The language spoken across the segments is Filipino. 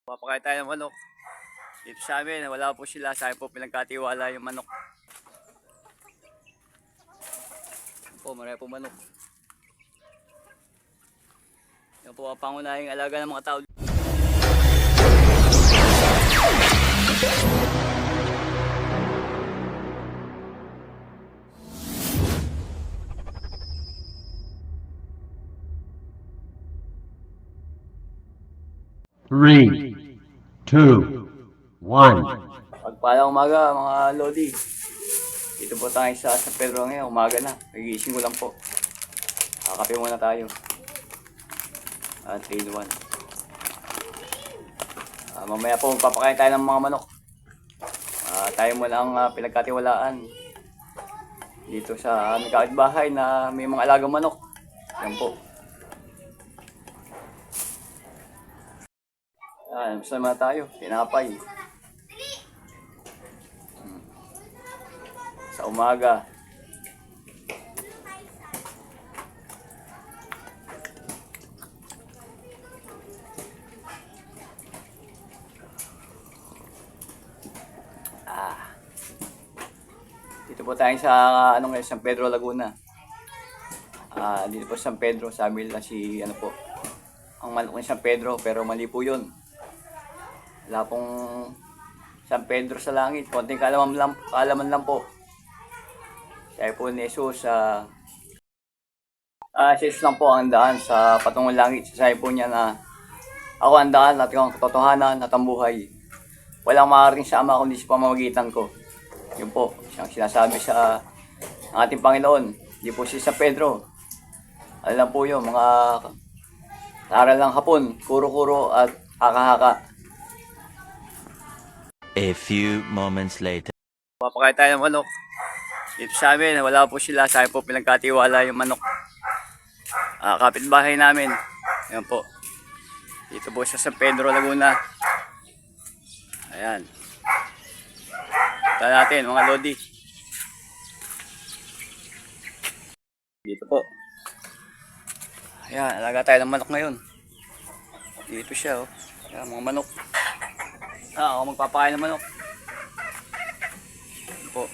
Papakain tayo ng manok. Dito sa amin, wala po sila. Sa akin po pinagkatiwala yung manok. Po, marami po manok. Yan po ang pangunahing alaga ng mga tao. Three, two, one. Pagpalang umaga mga lodi. Dito po tayo sa San Pedro ngayon. Umaga na. Nagigising ko lang po. Kakape muna tayo. 3 in 1. Mamaya po magpapakain tayo ng mga manok. Tayo muna ang pinagkatiwalaan dito sa aming kapitbahay na may mga alagang manok. Yan po. Sama tayo. Tinapay. Sa umaga. Dito po tayo sa San Pedro, Laguna. Dito po sa San Pedro, sabi nila si ang manok ng San Pedro, pero mali po 'yun. Wala pong San Pedro sa langit, konting kaalaman lang po. Kaya po ni Jesus, Jesus lang po ang daan sa patungong langit. Sabi po niya na ako ang daan at ang katotohanan at ang buhay. Walang maaaring sa Ama kundi sa pamamagitan ko. Yun po, siyang sinasabi sa ating Panginoon. Hindi po si San Pedro. Alam po yun, mga aral ng hapon, kuro-kuro at haka-haka. A few moments later. Papakain tayo ng manok. Dito sa amin, wala po sila. Sa akin po pinagkatiwala yung manok. Kapitbahay namin. Yan po. Dito po sa San Pedro, Laguna. Ayan. Ito natin, mga lodi. Dito po. Ayan, alaga tayo ng manok ngayon. Dito siya, oh. Ayan, mga manok. Ako magpapakain ng manok. Dito po.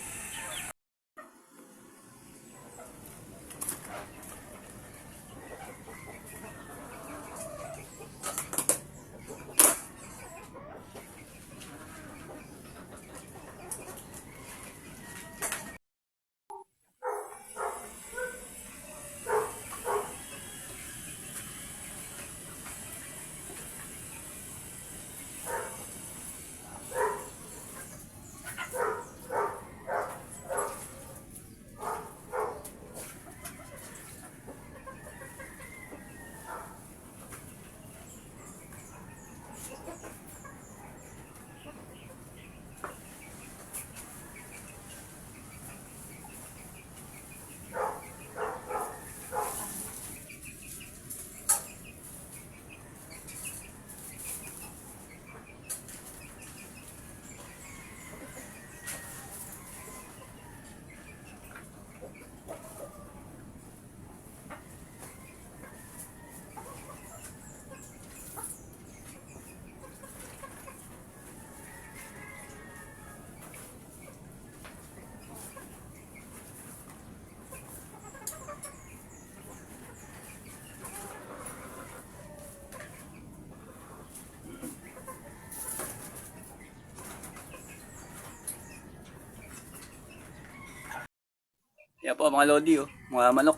Yan po mga lodi, oh. Mga manok.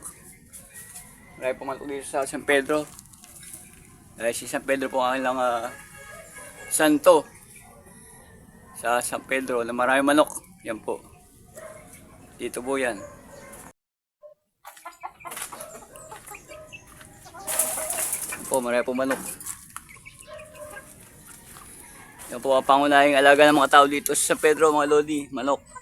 Marami po manok dito sa San Pedro. Si San Pedro po ang ilang santo sa San Pedro na marami manok. Yan po. Dito po yan. Yan po, marami po manok. Yan po ang pangunahing alaga ng mga tao dito sa San Pedro, mga lodi, manok.